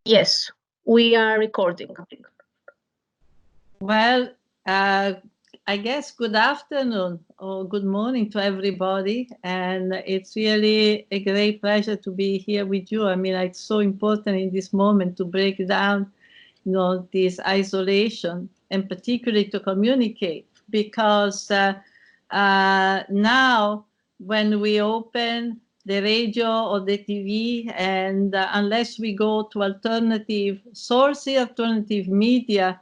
Yes, we are recording. Well, I guess good afternoon or good morning to everybody. And it's really a great pleasure to be here with you. I mean, it's so important in this moment to break down, this isolation and particularly to communicate, because now when we open the radio or the TV, and unless we go to alternative sources, alternative media,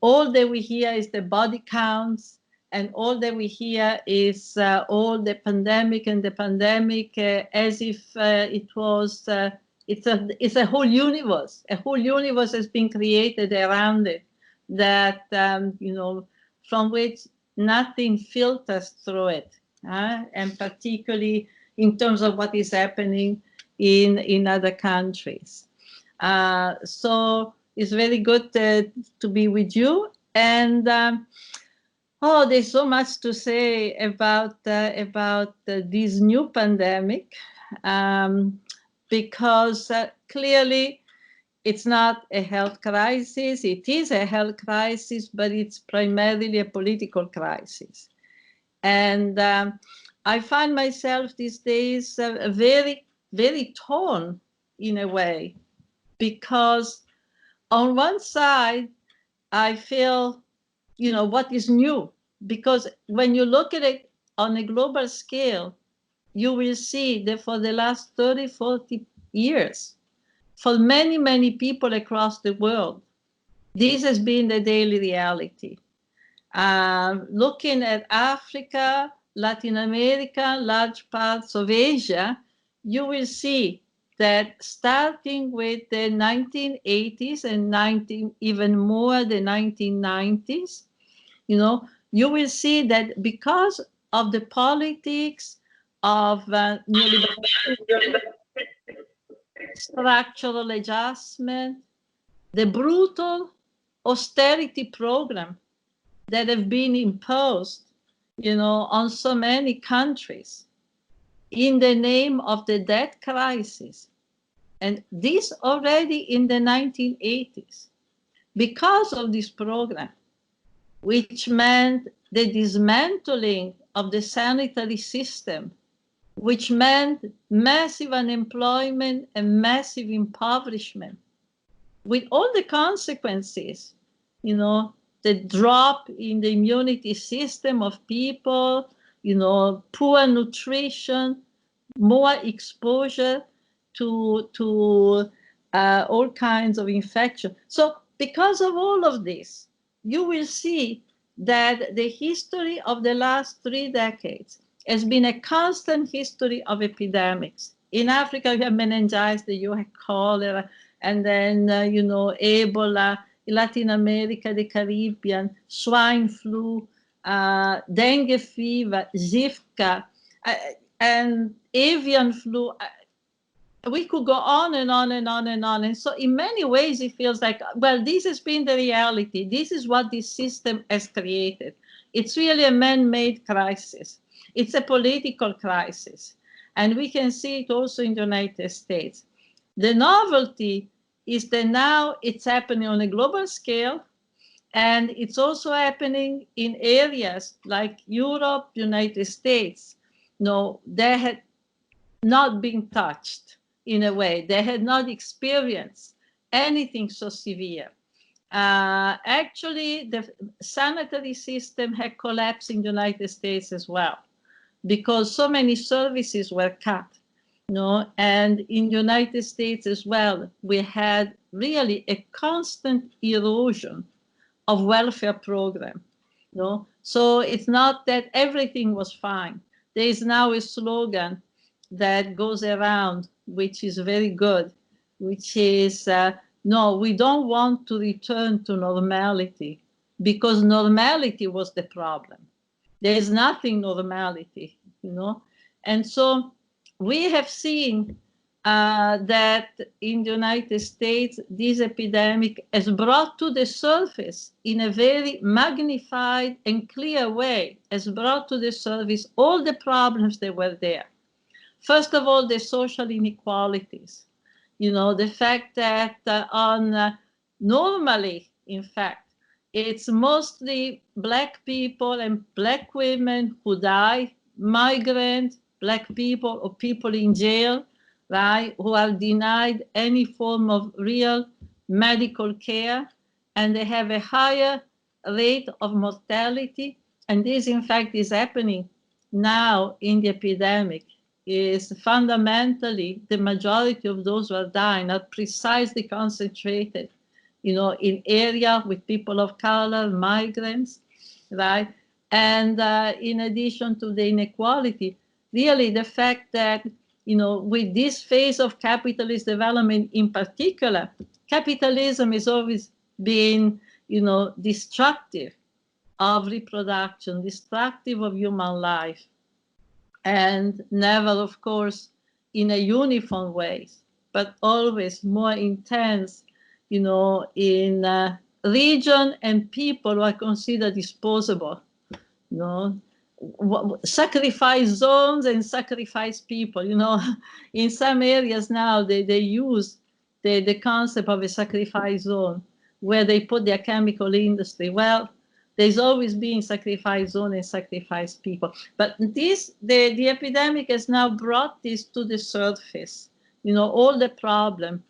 all that we hear is the body counts, and all that we hear is all the pandemic and the pandemic as if it was, it's a whole universe. A whole universe has been created around it that, from which nothing filters through it. And particularly in terms of what is happening in other countries. So it's very good to be with you. And there's so much to say about this new pandemic, because clearly it's not a health crisis. It is a health crisis, but it's primarily a political crisis. And I find myself these days very, very torn in a way, because on one side, I feel, what is new? Because when you look at it on a global scale, you will see that for the last 30, 40 years, for many, many people across the world, this has been the daily reality. Looking at Africa, Latin America, large parts of Asia, you will see that starting with the 1980s and even more the 1990s, you will see that because of the politics of structural adjustment, the brutal austerity program that have been imposed, on so many countries in the name of the debt crisis. And this already in the 1980s, because of this program, which meant the dismantling of the sanitary system, which meant massive unemployment and massive impoverishment, with all the consequences, the drop in the immunity system of people, poor nutrition, more exposure to all kinds of infection. So because of all of this, you will see that the history of the last 3 decades has been a constant history of epidemics. In Africa, you have meningitis, you have cholera, and then, Ebola. In Latin America, the Caribbean, swine flu, dengue fever, Zika, and avian flu. We could go on and on and on and on. And so in many ways, it feels like, well, this has been the reality. This is what this system has created. It's really a man-made crisis. It's a political crisis. And we can see it also in the United States. The novelty is that now it's happening on a global scale, and it's also happening in areas like Europe, United States. They had not been touched in a way. They had not experienced anything so severe. Actually, the sanitary system had collapsed in the United States as well, because so many services were cut. And in the United States as well, we had really a constant erosion of welfare program. So it's not that everything was fine. There is now a slogan that goes around, which is very good, which is, no, we don't want to return to normality, because normality was the problem. There is nothing normality, And so we have seen that in the United States, this epidemic has brought to the surface in a very magnified and clear way, has brought to the surface all the problems that were there. First of all, the social inequalities. the fact that normally, in fact, it's mostly Black people and Black women who die, migrant Black people or people in jail, right, who are denied any form of real medical care, and they have a higher rate of mortality. And this, in fact, is happening now in the epidemic. Is fundamentally the majority of those who are dying are precisely concentrated, in area with people of color, migrants, right? And in addition to the inequality, really the fact that, with this phase of capitalist development in particular, capitalism has always been, destructive of reproduction, destructive of human life, and never, of course, in a uniform way, but always more intense, in region and people who are considered disposable, sacrifice zones and sacrifice people. In some areas now they use the concept of a sacrifice zone where they put their chemical industry. Well, there's always been sacrifice zone and sacrifice people. But the epidemic has now brought this to the surface. All the problem,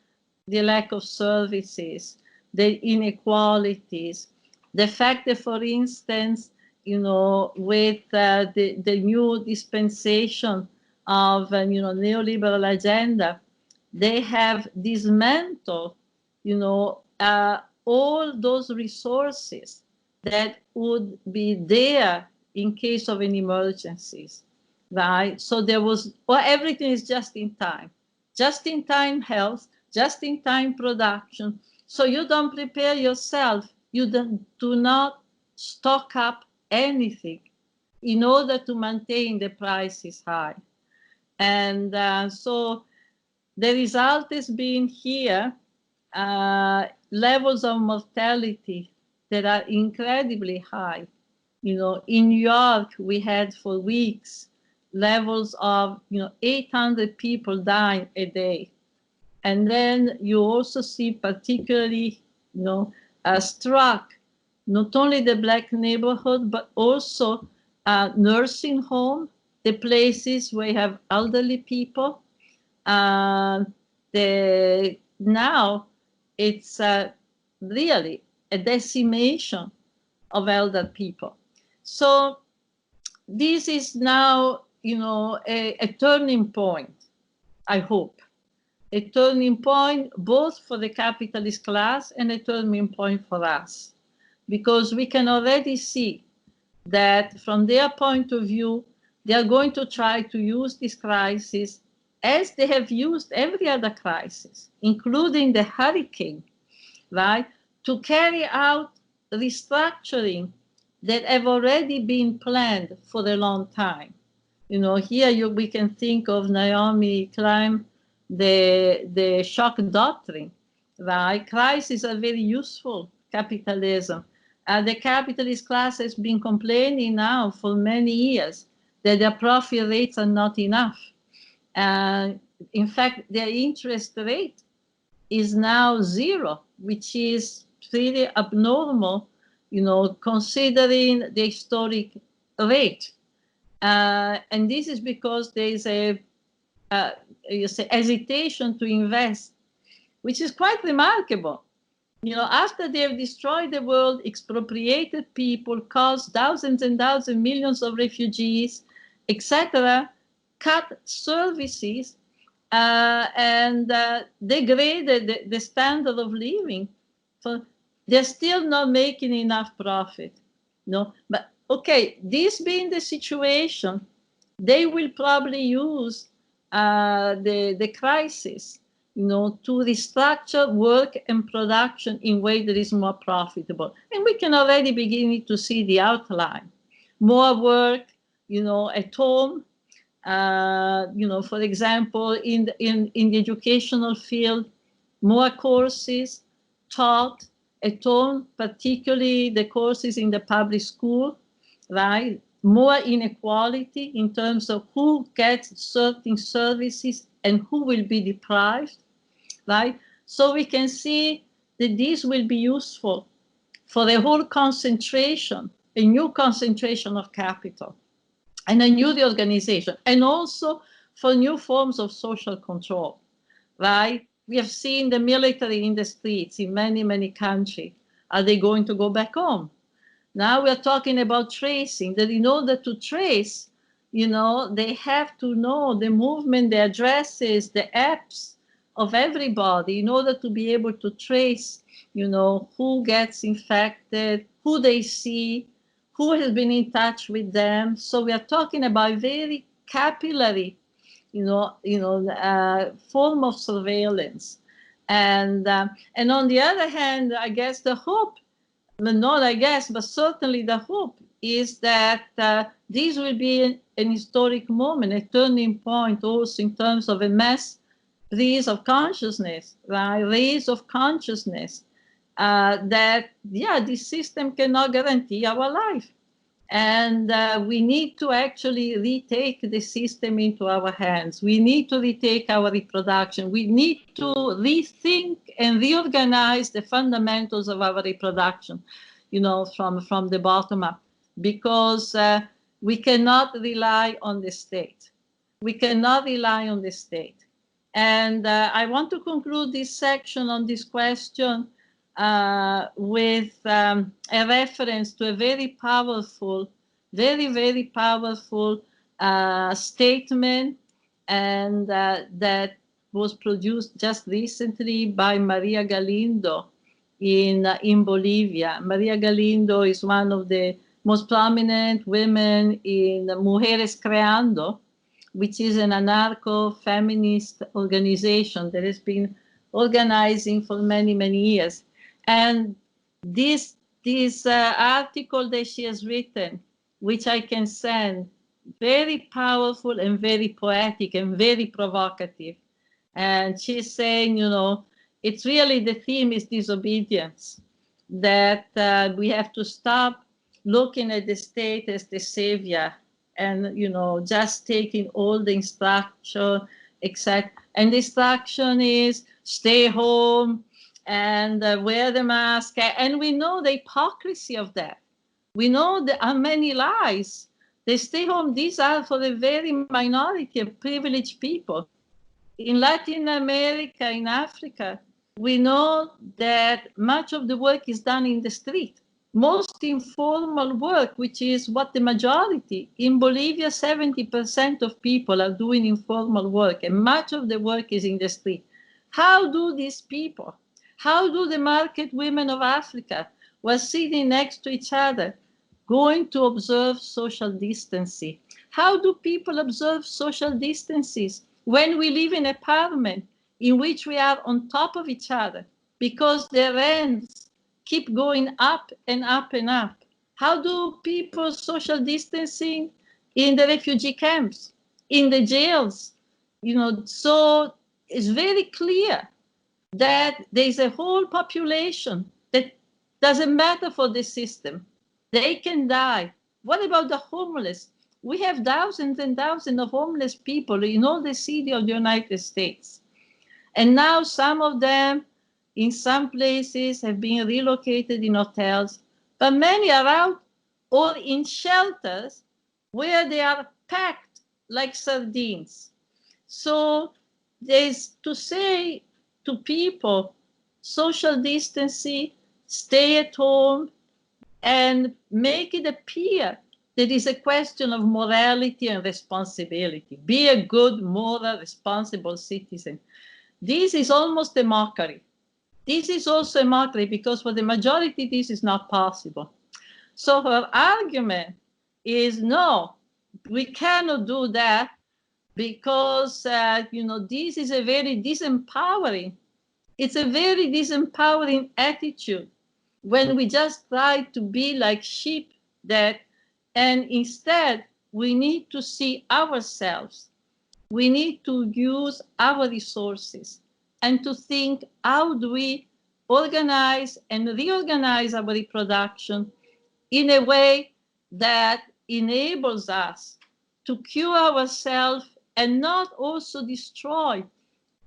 the lack of services, the inequalities, the fact that, for instance, with the new dispensation of neoliberal agenda, they have dismantled, all those resources that would be there in case of an emergencies, right? So everything is just in time health, just in time production. So you don't prepare yourself, you do not stock up anything in order to maintain the prices high. And so the result has been here, levels of mortality that are incredibly high. In New York, we had for weeks levels of 800 people dying a day. And then you also see particularly struck not only the Black neighborhood, but also nursing home, the places where you have elderly people. Now it's really a decimation of elder people. So this is now, a turning point, I hope. A turning point both for the capitalist class and a turning point for us. Because we can already see that from their point of view, they are going to try to use this crisis as they have used every other crisis, including the hurricane, right, to carry out restructuring that have already been planned for a long time. Here we can think of Naomi Klein, the shock doctrine, right? Crises are very useful, capitalism. The capitalist class has been complaining now for many years that their profit rates are not enough. In fact, their interest rate is now zero, which is pretty abnormal, considering the historic rate. And this is because there is a hesitation to invest, which is quite remarkable. After they have destroyed the world, expropriated people, caused thousands and thousands, millions of refugees, etc., cut services, and degraded the standard of living. So they're still not making enough profit. But okay, this being the situation, they will probably use the crisis, to restructure work and production in a way that is more profitable. And we can already begin to see the outline. More work, at home, for example, in the educational field, more courses taught at home, particularly the courses in the public school, right? More inequality in terms of who gets certain services and who will be deprived. right? So we can see that this will be useful for the whole concentration, a new concentration of capital, and a new reorganization, and also for new forms of social control, right? We have seen the military in the streets in many, many countries. Are they going to go back home? Now we are talking about tracing, that in order to trace, you know, they have to know the movement, the addresses, the apps of everybody in order to be able to trace, you know, who gets infected, who they see, who has been in touch with them. So we are talking about very capillary, form of surveillance. And on the other hand, I guess the hope, not I guess, but certainly the hope is that this will be an historic moment, a turning point also in terms of a mass raise of consciousness, right? Raise of consciousness that, yeah, this system cannot guarantee our life. And we need to actually retake the system into our hands. We need to retake our reproduction. We need to rethink and reorganize the fundamentals of our reproduction, you know, from the bottom up, because we cannot rely on the state. We cannot rely on the state. And I want to conclude this section on this question with a reference to a very powerful, very, very powerful statement, and that was produced just recently by Maria Galindo in Bolivia. Maria Galindo is one of the most prominent women in Mujeres Creando, which is an anarcho-feminist organization that has been organizing for many, many years. And this article that she has written, which I can send, very powerful and very poetic and very provocative. And she's saying, you know, it's really, the theme is disobedience, that we have to stop looking at the state as the savior and, you know, just taking all the instruction, etc. And the instruction is stay home and wear the mask. And we know the hypocrisy of that. We know there are many lies. They stay home. These are for the very minority of privileged people. In Latin America, in Africa, we know that much of the work is done in the street. Most informal work, which is what the majority. In Bolivia, 70% of people are doing informal work, and much of the work is in the street. How do these people, how do the market women of Africa, who are sitting next to each other, going to observe social distancing? How do people observe social distances when we live in an apartment in which we are on top of each other because the rents keep going up and up and up? How do people social distancing in the refugee camps, in the jails? You know, so it's very clear that there is a whole population that doesn't matter for the system. They can die. What about the homeless? We have thousands and thousands of homeless people in all the cities of the United States. And now some of them, in some places, have been relocated in hotels, but many are out or in shelters where they are packed like sardines. So there's to say to people, social distancing, stay at home, and make it appear that it's a question of morality and responsibility. Be a good, moral, responsible citizen. This is almost a mockery. This is also a mockery because for the majority, this is not possible. So her argument is, no, we cannot do that because, this is a very disempowering. It's a very disempowering attitude when we just try to be like sheep and instead we need to see ourselves. We need to use our resources and to think, how do we organize and reorganize our reproduction in a way that enables us to cure ourselves and not also destroy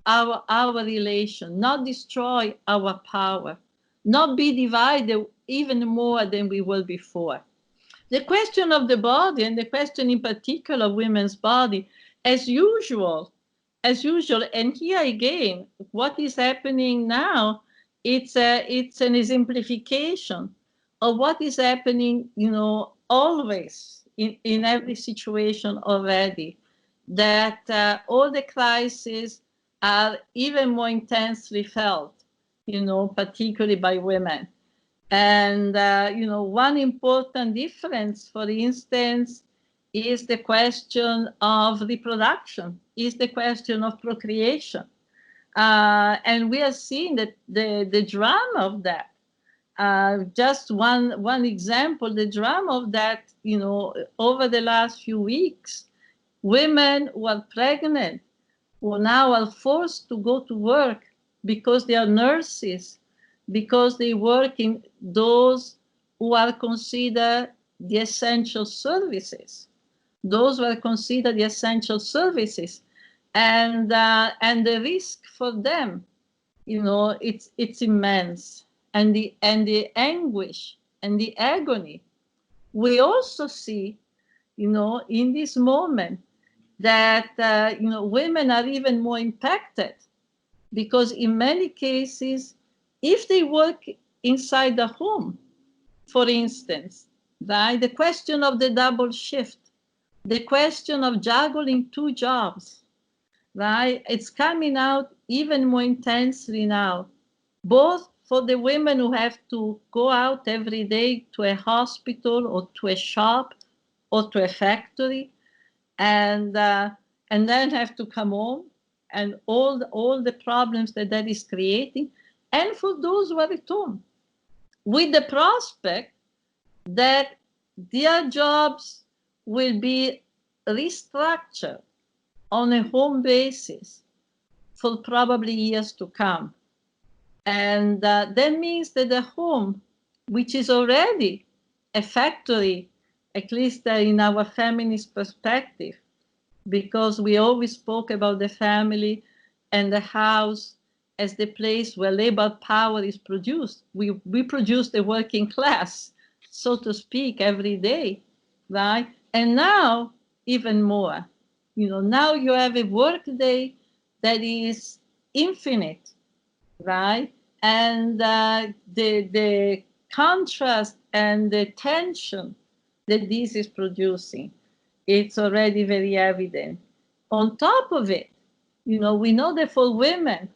our relation, not destroy our power, not be divided even more than we were before. The question of the body, and the question in particular of women's body, as usual, and here again, what is happening now, it's an exemplification of what is happening, always in every situation already, that all the crises are even more intensely felt, particularly by women. And, one important difference, for instance, is the question of reproduction, is the question of procreation. And we are seeing that the drama of that. Just one example, the drama of that, over the last few weeks, women who are pregnant, who now are forced to go to work because they are nurses, because they work in those who are considered the essential services, and the risk for them, it's immense, and the anguish and the agony. We also see, in this moment that women are even more impacted, because in many cases, if they work inside the home, for instance, right, the question of the double shift, the question of juggling two jobs, right, it's coming out even more intensely now, both for the women who have to go out every day to a hospital or to a shop or to a factory, and then have to come home, and all the problems that is creating, and for those who are at home, with the prospect that their jobs will be restructured on a home basis for probably years to come. And that means that the home, which is already a factory, at least in our feminist perspective, because we always spoke about the family and the house as the place where labor power is produced. We produce the working class, so to speak, every day, right? And now, even more, now you have a work day that is infinite, right? And the contrast and the tension that this is producing, it's already very evident. On top of it, we know that for women,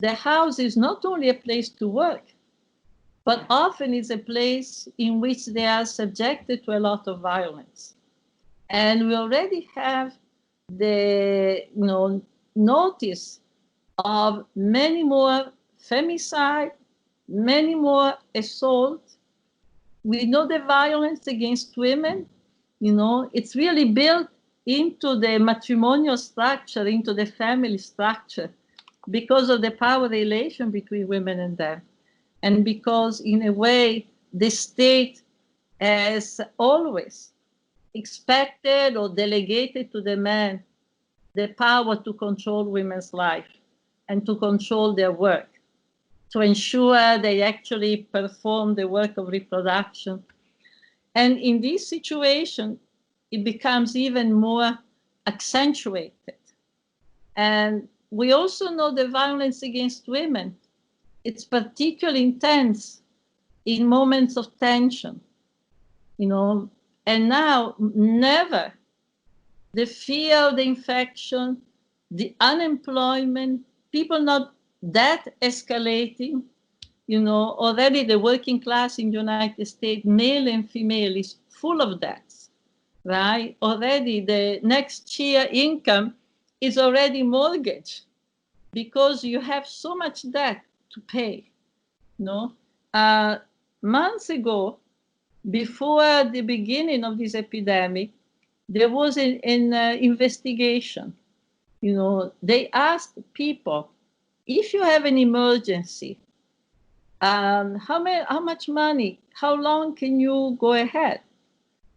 the house is not only a place to work, but often it's a place in which they are subjected to a lot of violence. And we already have the notice of many more femicide, many more assault. We know the violence against women, it's really built into the matrimonial structure, into the family structure, because of the power relation between women and them. And because, in a way, the state has always expected or delegated to the man the power to control women's life and to control their work, to ensure they actually perform the work of reproduction. And in this situation, it becomes even more accentuated. And we also know the violence against women. It's particularly intense in moments of tension, and now never the fear of the infection, the unemployment, people not that escalating, already the working class in the United States, male and female, is full of debts, right? Already the next year income is already mortgaged because you have so much debt to pay, months ago, before the beginning of this epidemic, there was an investigation. They asked people, if you have an emergency, how much money, how long can you go ahead?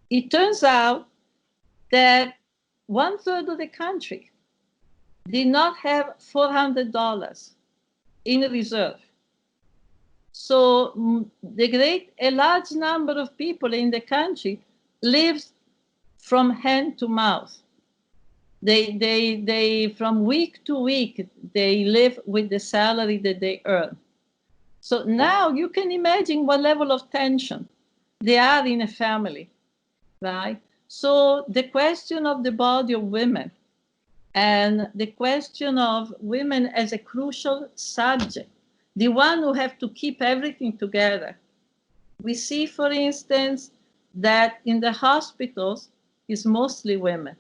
It turns out that 1/3 of the country did not have $400 in reserve. So a large number of people in the country lived from hand to mouth. They from week to week, they live with the salary that they earn. So now you can imagine what level of tension they are in a family, right? So the question of the body of women and the question of women as a crucial subject, the one who have to keep everything together. We see, for instance, that in the hospitals, it's mostly women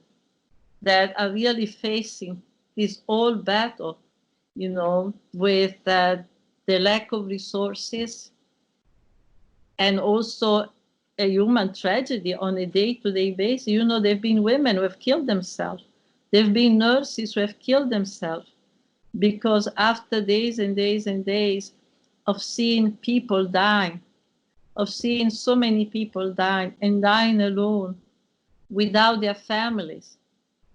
that are really facing this whole battle, you know, with the lack of resources and also a human tragedy on a day-to-day basis. You know, there have been women who have killed themselves. There have been nurses who have killed themselves because after days and days and days of seeing people dying, of seeing so many people dying and dying alone without their families,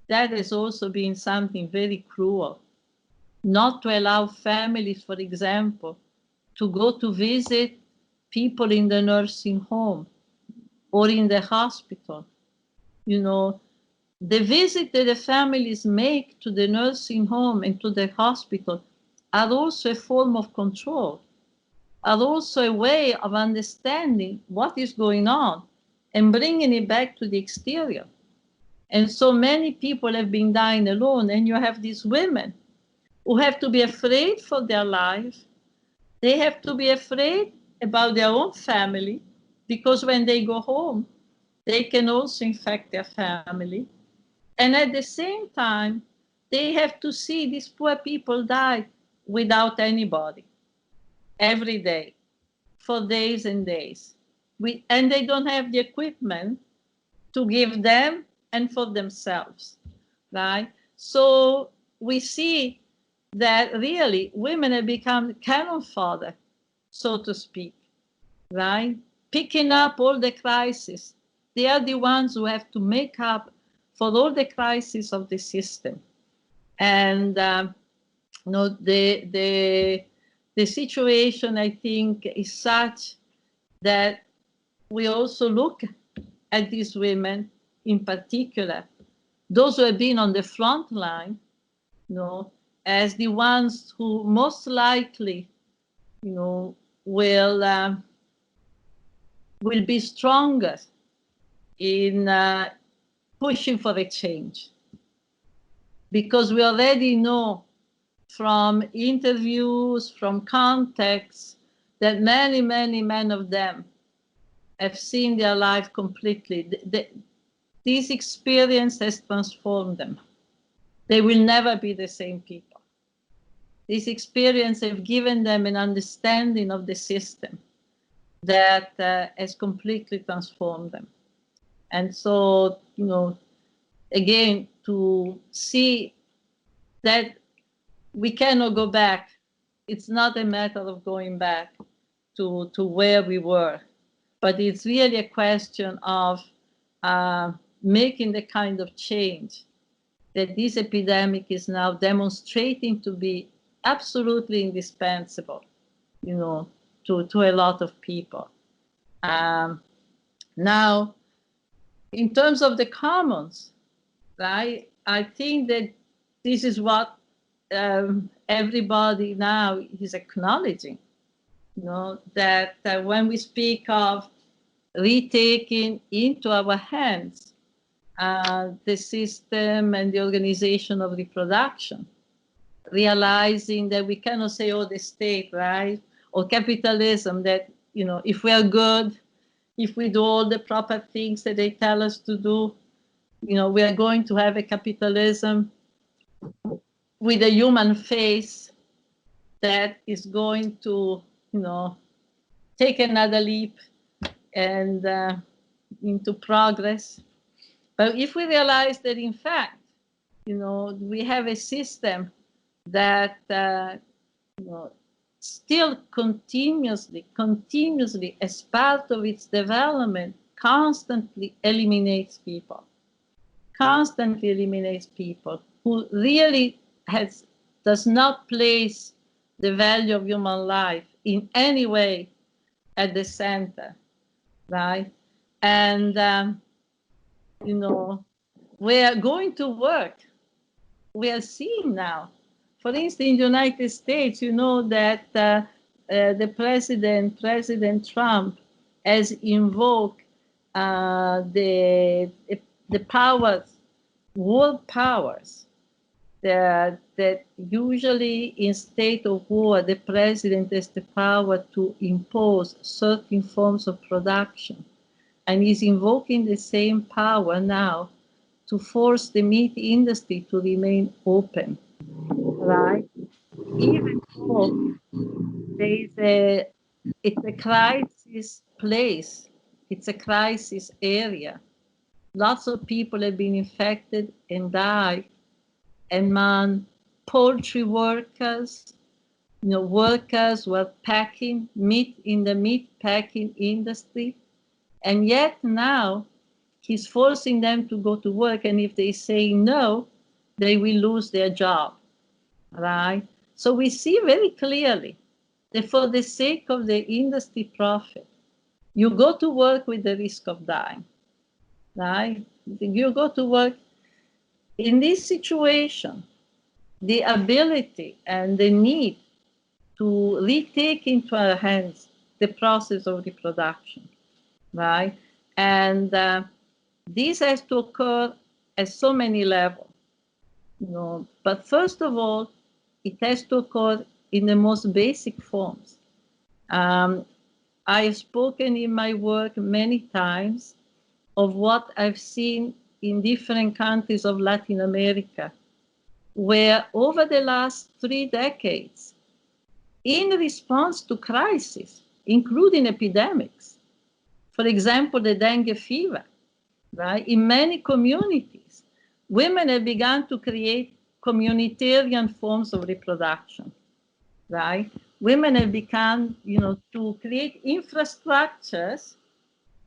that has also been something very cruel. Not to allow families, for example, to go to visit people in the nursing home or in the hospital. You know, the visit that the families make to the nursing home and to the hospital are also a form of control, are also a way of understanding what is going on and bringing it back to the exterior. And so many people have been dying alone, and you have these women who have to be afraid for their life. They have to be afraid about their own family, because when they go home, they can also infect their family. And at the same time, they have to see these poor people die without anybody every day for days and days. And they don't have the equipment to give them and for themselves, right? So we see that really women have become cannon fodder, so to speak, right? Picking up all the crises. They are the ones who have to make up for all the crises of the system. And you know, the situation, I think, is such that we also look at these women in particular, those who have been on the front line, you know, as the ones who most likely, you know, will be stronger in pushing for a change. Because we already know from interviews, from contexts, that many, many men of them have seen their life completely. This experience has transformed them. They will never be the same people. This experience has given them an understanding of the system that has completely transformed them. And so, you know, again, to see that we cannot go back. It's not a matter of going back to where we were, but it's really a question of making the kind of change that this epidemic is now demonstrating to be absolutely indispensable, you know, to a lot of people. Now, in terms of the commons, right, I think that this is what everybody now is acknowledging, you know, that when we speak of retaking into our hands the system and the organization of reproduction, realizing that we cannot say, oh, the state, right, or capitalism, that, you know, if we are good, if we do all the proper things that they tell us to do, you know, we are going to have a capitalism with a human face that is going to, you know, take another leap and into progress. But if we realize that, in fact, you know, we have a system that, you know, still continuously, as part of its development, constantly eliminates people who really does not place the value of human life in any way at the center, right? And, you know, we are going to work. We are seeing now, for instance, in the United States, you know that the President Trump has invoked the powers, world powers, that usually in state of war, the president has the power to impose certain forms of production. And he's invoking the same power now to force the meat industry to remain open, right? Even though it's a crisis place, it's a crisis area. Lots of people have been infected and died among poultry workers, you know, workers who are packing meat in the meat packing industry. And yet now he's forcing them to go to work. And if they say no, they will lose their job, right? So we see very clearly that for the sake of the industry profit, you go to work with the risk of dying, right? You go to work. In this situation, the ability and the need to retake into our hands the process of reproduction, right? And this has to occur at so many levels, you know. But first of all, it has to occur in the most basic forms. I have spoken in my work many times of what I've seen in different countries of Latin America, where over the last 3 decades, in response to crises, including epidemics, for example, the dengue fever, right? In many communities, women have begun to create communitarian forms of reproduction, right? Women have begun, you know, to create infrastructures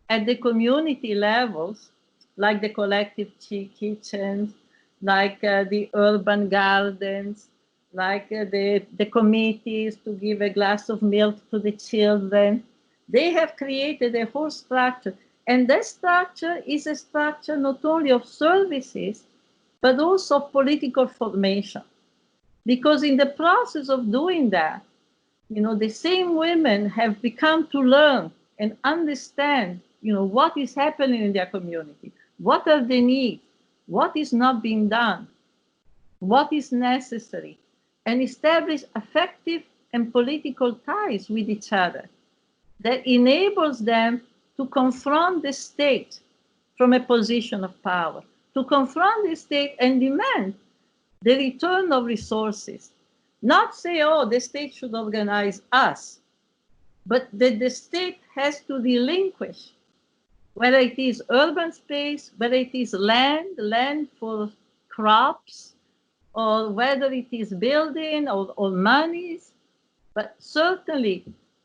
at the community levels, like the collective kitchens, like the urban gardens, like the committees to give a glass of milk to the children. They have created a whole structure. And that structure is a structure not only of services, but also of political formation. Because in the process of doing that, you know, the same women have become to learn and understand, you know, what is happening in their community, what are the needs, what is not being done, what is necessary, and establish effective and political ties with each other that enables them to confront the state from a position of power, to confront the state and demand the return of resources. Not say, oh, the state should organize us, but that the state has to relinquish, whether it is urban space, whether it is land for crops, or whether it is building or monies. But certainly,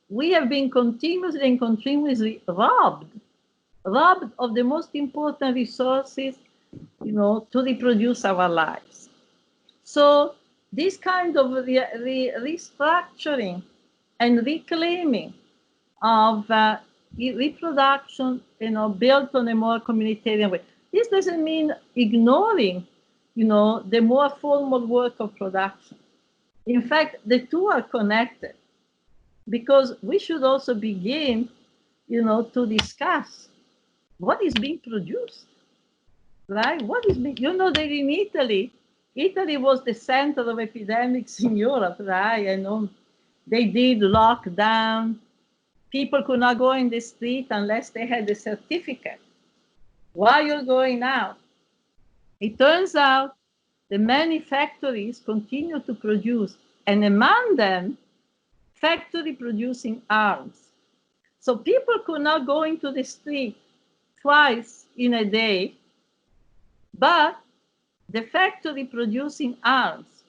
we have been continuously robbed of the most important resources, you know, to reproduce our lives. So this kind of restructuring and reclaiming of reproduction, you know, built on a more communitarian way. This doesn't mean ignoring, you know, the more formal work of production. In fact, the two are connected, because we should also begin, you know, to discuss what is being produced, right? What is being, you know, that in Italy was the center of epidemics in Europe, right? I know they did lockdown. People could not go in the street unless they had a certificate. Why are you going out? It turns out the many factories continue to produce, and among them, factory producing arms. So people could not go into the street twice in a day, but the factory producing arms.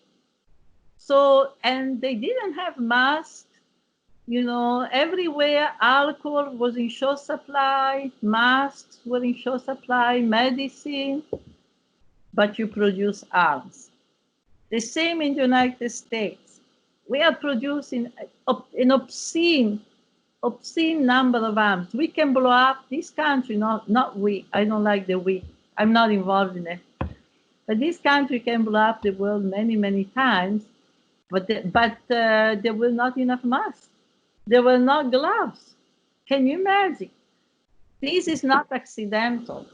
So, and they didn't have masks, you know, everywhere alcohol was in short supply, masks were in short supply, medicine, but you produce arms. The same in the United States. We are producing an obscene number of arms. We can blow up this country, not we. I don't like the we. I'm not involved in it. But this country can blow up the world many, many times, but there were not enough masks. There were not gloves. Can you imagine? This is not accidental.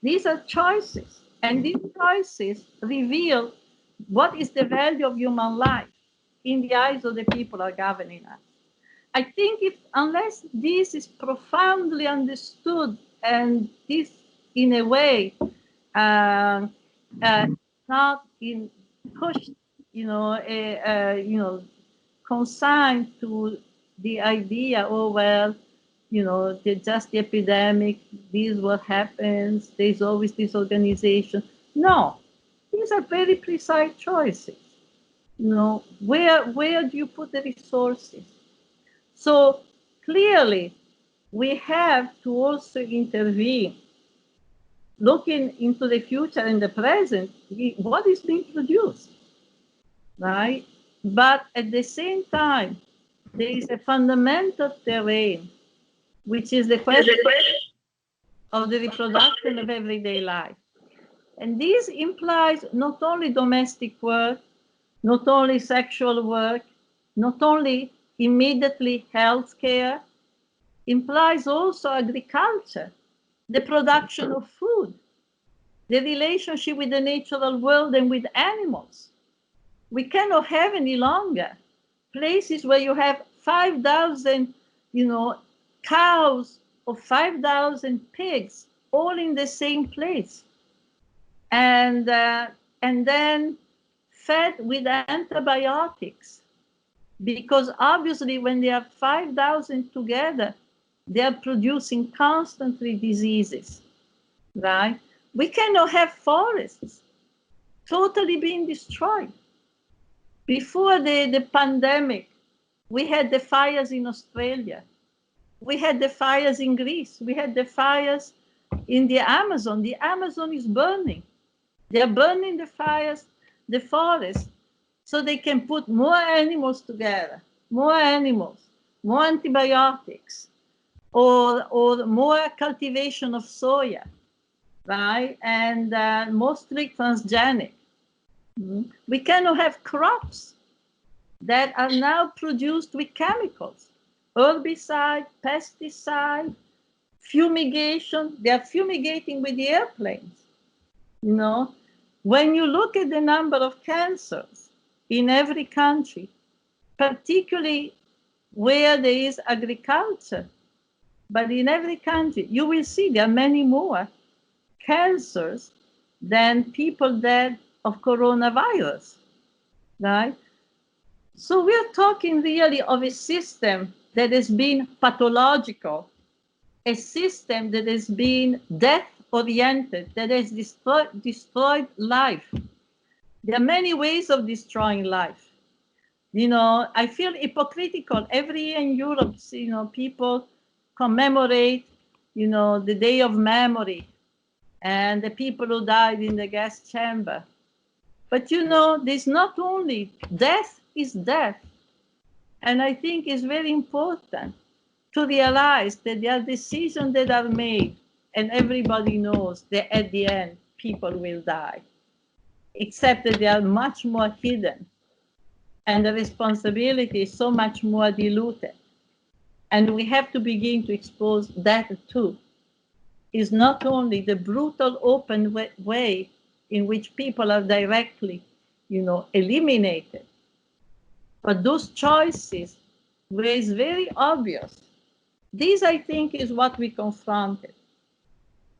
These are choices, and these choices reveal what is the value of human life in the eyes of the people who are governing us. I think unless this is profoundly understood, and this in a way not in pushed, consigned to the idea, oh well, just the epidemic, this is what happens, there's always this organization. No, these are very precise choices. Where do you put the resources? So clearly, we have to also intervene, looking into the future and the present, what is being produced, right? But at the same time, there is a fundamental terrain, which is the question of the reproduction of everyday life. And this implies not only domestic work, not only sexual work, not only immediately healthcare, implies also agriculture, the production of food, the relationship with the natural world and with animals. We cannot have any longer places where you have 5,000, cows or 5,000 pigs all in the same place, and then fed with antibiotics, because obviously when they are 5,000 together, they are producing constantly diseases, right? We cannot have forests totally being destroyed. Before the pandemic, we had the fires in Australia. We had the fires in Greece. We had the fires in the Amazon. The Amazon is burning. They are burning the forest, so they can put more animals together, more antibiotics, or more cultivation of soya, right? And mostly transgenic. We cannot have crops that are now produced with chemicals, herbicide, pesticide, fumigation. They are fumigating with the airplanes. When you look at the number of cancers in every country, particularly where there is agriculture, but in every country, you will see there are many more cancers than people dead of coronavirus, right? So we are talking really of a system that has been pathological, a system that has been death-oriented, that has destroyed life. There are many ways of destroying life. I feel hypocritical. Every year in Europe, people commemorate, the Day of Memory and the people who died in the gas chamber. But, there's not only death is death. And I think it's very important to realize that there are decisions that are made, and everybody knows that at the end, people will die, except that they are much more hidden, and the responsibility is so much more diluted. And we have to begin to expose that too. Is not only the brutal, open way in which people are directly, eliminated, but those choices where it's very obvious. This, I think, is what we confronted.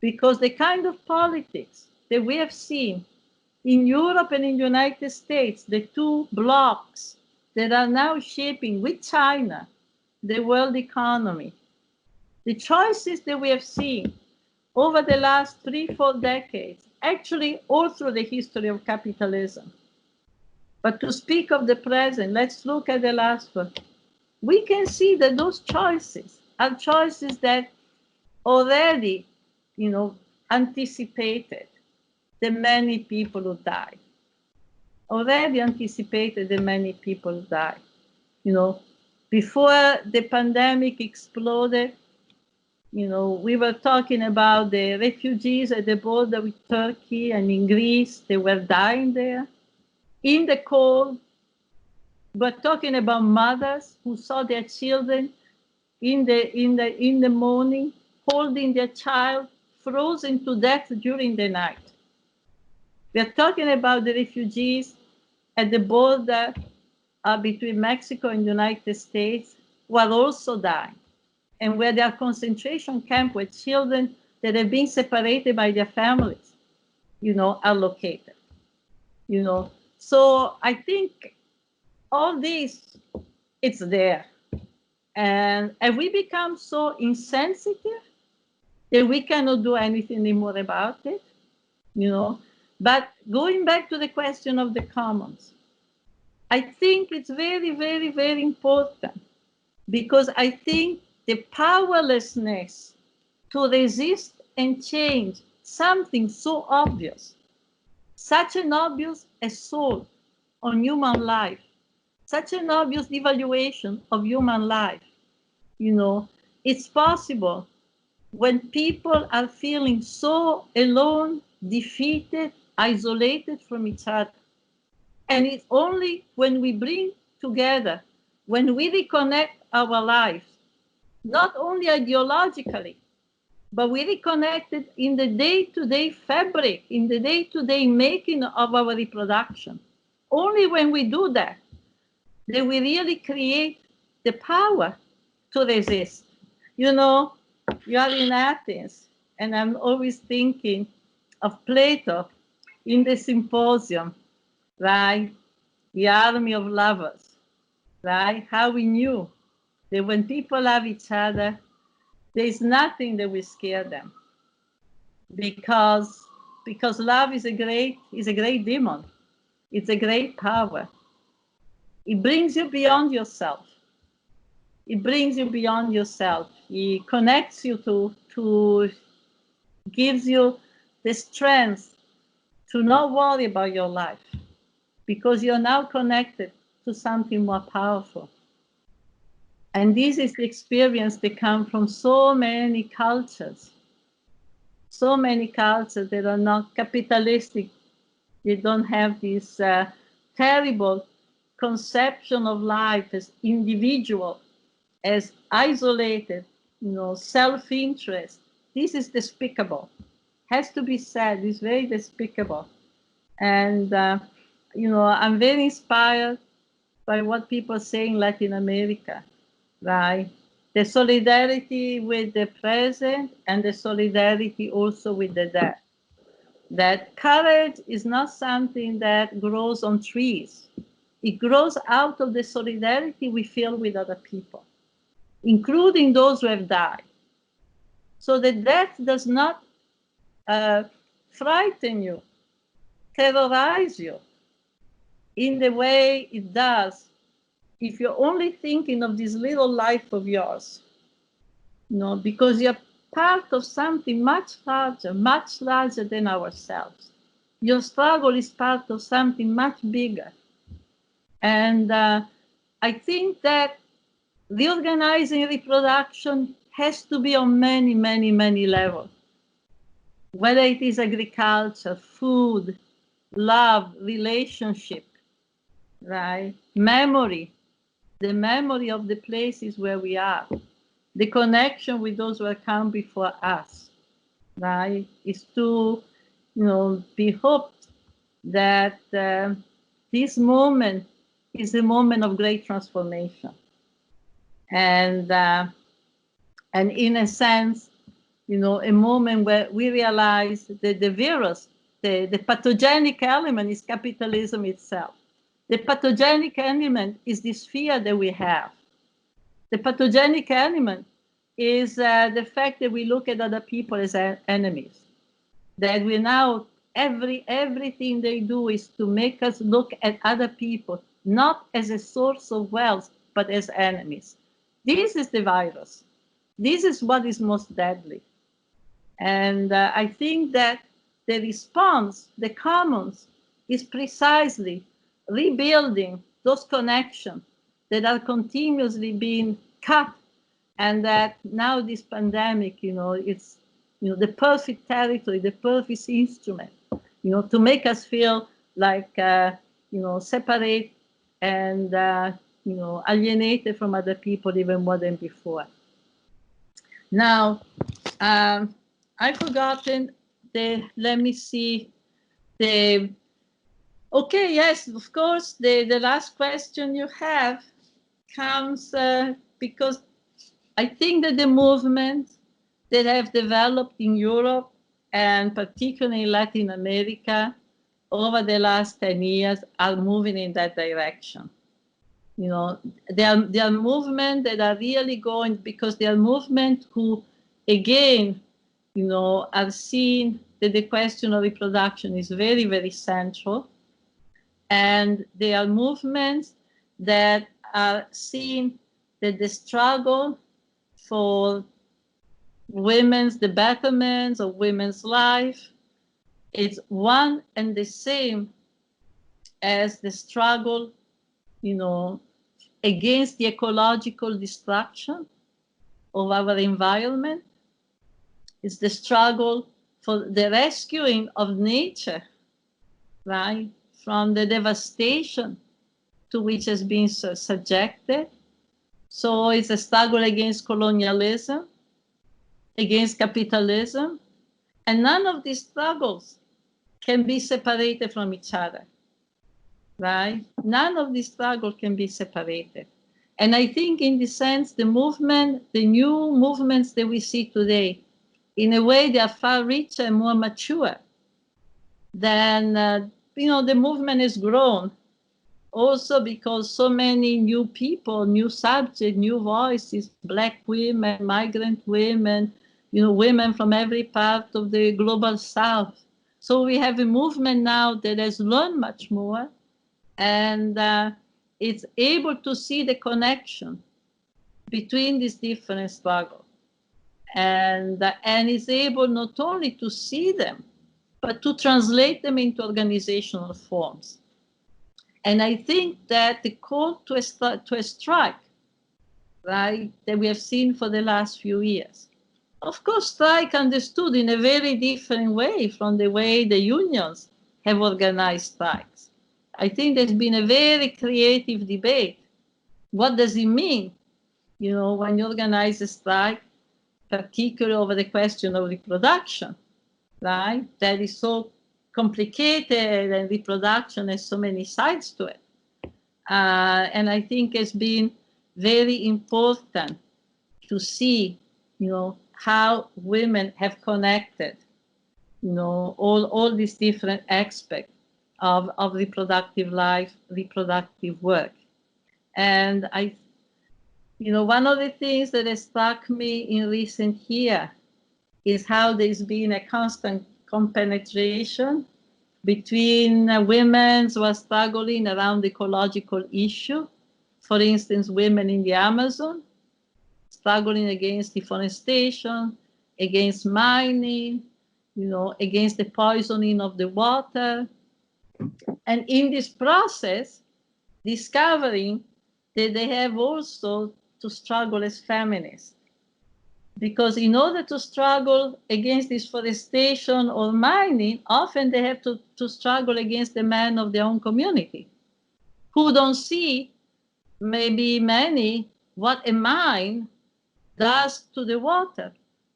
Because the kind of politics that we have seen in Europe and in the United States, the two blocs that are now shaping with China the world economy, the choices that we have seen over the last 3-4 decades, actually all through the history of capitalism. But to speak of the present, let's look at the last one. We can see that those choices are choices that already, anticipated the many people who died. already anticipated that many people die. You know, before the pandemic exploded, you know, we were talking about the refugees at the border with Turkey and in Greece. They were dying there in the cold. We're talking about mothers who saw their children in the morning holding their child frozen to death during the night. We're talking about the refugees at the border between Mexico and the United States who are also dying, and where there are concentration camps where children that have been separated by their families, you know, are located. You know, so I think all this, it's there. And we become so insensitive that we cannot do anything anymore about it, you know. But going back to the question of the commons, I think it's very, very, very important, because I think the powerlessness to resist and change something so obvious, such an obvious assault on human life, such an obvious devaluation of human life, you know, it's possible when people are feeling so alone, defeated, isolated from each other. And it's only when we bring together, when we reconnect our lives, not only ideologically, but we reconnect it in the day-to-day fabric, in the day-to-day making of our reproduction. Only when we do that, that we really create the power to resist. You know, you are in Athens, and I'm always thinking of Plato in the Symposium, right? The army of lovers, right? How we knew that when people love each other, there is nothing that will scare them, because love is a great demon. It's a great power. It brings you beyond yourself. It brings you beyond yourself. It connects you to gives you the strength to not worry about your life, because you're now connected to something more powerful. And this is the experience that comes from so many cultures that are not capitalistic. They don't have this terrible conception of life as individual, as isolated, you know, self-interest. This is despicable. Has to be said. It's very despicable. And you know, I'm very inspired by what people say in Latin America, right? The solidarity with the present and the solidarity also with the dead. That courage is not something that grows on trees. It grows out of the solidarity we feel with other people, including those who have died. So that death does not frighten you, terrorize you in the way it does if you're only thinking of this little life of yours. No, because you're part of something much larger than ourselves. Your struggle is part of something much bigger. And I think that reorganizing reproduction has to be on many, many, many levels. Whether it is agriculture, food, love, relationship, right? Memory, the memory of the places where we are, the connection with those who have come before us, right? Is to, you know, be hoped that this moment is a moment of great transformation. And in a sense, you know, a moment where we realize that the virus, the pathogenic element is capitalism itself. The pathogenic element is this fear that we have. The pathogenic element is the fact that we look at other people as enemies. That we now, everything they do is to make us look at other people, not as a source of wealth, but as enemies. This is the virus. This is what is most deadly. And I think that the response, the commons, is precisely rebuilding those connections that are continuously being cut, and that now this pandemic, it's the perfect territory, the perfect instrument, to make us feel like separate and alienated from other people even more than before. Now, I've forgotten let me see, okay, yes, of course, the last question you have comes because I think that the movements that have developed in Europe and particularly in Latin America over the last 10 years are moving in that direction. There are movements that are really going, because they are movements who, again, are seeing that the question of reproduction is very, very central. And they are movements that are seeing that the struggle for women's, the betterment of women's life, is one and the same as the struggle, against the ecological destruction of our environment. It's the struggle for the rescuing of nature, right, from the devastation to which has been subjected. So it's a struggle against colonialism, against capitalism, and none of these struggles can be separated from each other, right? None of these struggles can be separated. And I think in this sense, the new movements that we see today, in a way, they are far richer and more mature than, the movement has grown. Also because so many new people, new subjects, new voices, Black women, migrant women, women from every part of the global South. So we have a movement now that has learned much more, and it's able to see the connection between these different struggles. And is able not only to see them, but to translate them into organizational forms. And I think that the call to a strike, right, that we have seen for the last few years, of course, strike understood in a very different way from the way the unions have organized strikes. I think there's been a very creative debate. What does it mean, when you organize a strike, particularly over the question of reproduction, right? That is so complicated, and reproduction has so many sides to it. And I think it's been very important to see, how women have connected, all these different aspects of reproductive life, reproductive work. And one of the things that has struck me in recent years is how there's been a constant compenetration between women who are struggling around the ecological issue. For instance, women in the Amazon, struggling against deforestation, against mining, against the poisoning of the water. And in this process, discovering that they have also to struggle as feminists. Because in order to struggle against deforestation or mining, often they have to struggle against the men of their own community, who don't see, maybe many, what a mine does to the water,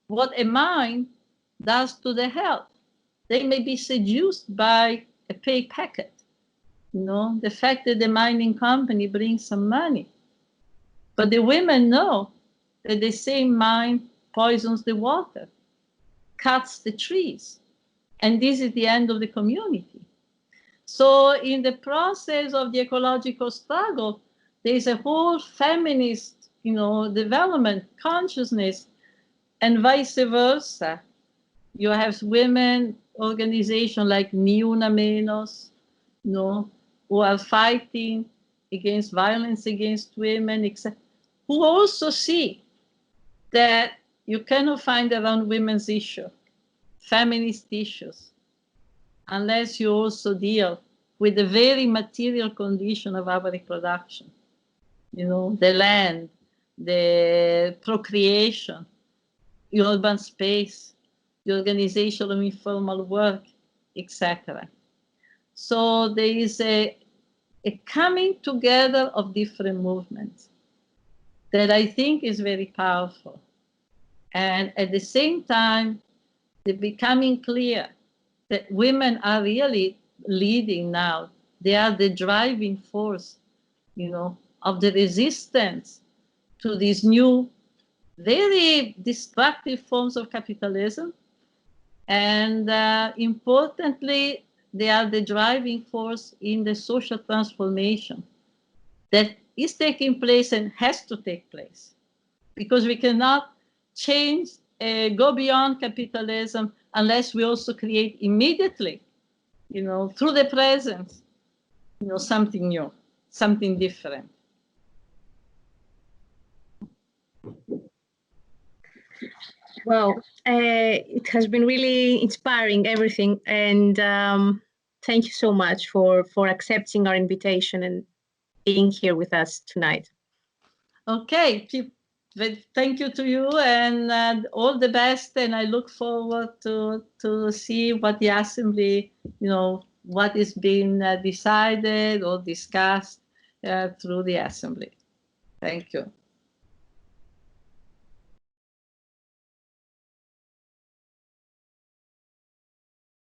what a mine does to the health. They may be seduced by a pay packet, the fact that the mining company brings some money. But the women know that the same mine poisons the water, cuts the trees, and this is the end of the community. So in the process of the ecological struggle, there is a whole feminist, development, consciousness, and vice versa. You have women organizations like Ni Una Menos, who are fighting against violence against women, etc., who also see that you cannot find around women's issues, feminist issues, unless you also deal with the very material condition of our reproduction. You know, the land, the procreation, urban space, the organization of informal work, etc. So there is a coming together of different movements that I think is very powerful. And at the same time, they're becoming clear that women are really leading now. They are the driving force, you know, of the resistance to these new, very destructive forms of capitalism. And importantly, they are the driving force in the social transformation that is taking place and has to take place. Because we cannot change, go beyond capitalism unless we also create immediately, you know, through the presence, you know, something new, something different. Well, it has been really inspiring, everything. And thank you so much for accepting our invitation and being here with us tonight. Okay, thank you to you, and all the best. And I look forward to see what the assembly, you know, what is being decided or discussed through the assembly. Thank you.